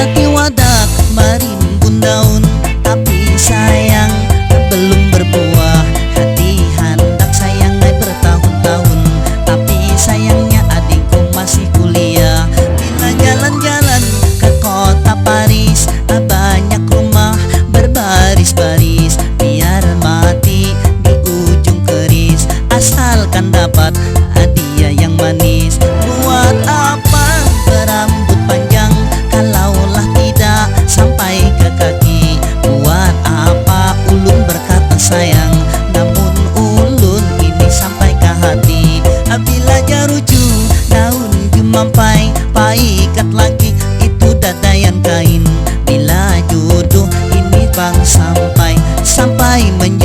jati wadak merimbun daun, tapi sayang belum berbuah. Hati hendak sayang bertahun-tahun, tapi sayangnya adikku masih kuliah. Bila jalan-jalan ke kota Paris, banyak rumah berbaris-baris, biar mati di ujung keris, asalkan dapat hadiah yang manis. Buat apa berambut panjang kalaulah tidak sampai ke kaki? Buat apa ulun berkata sayang namun ulun ini sampai ke hati? Bila jaruju daun jumampai, paikat lagi itu dadayan kain. Bila jodoh ini bang sampai menjadi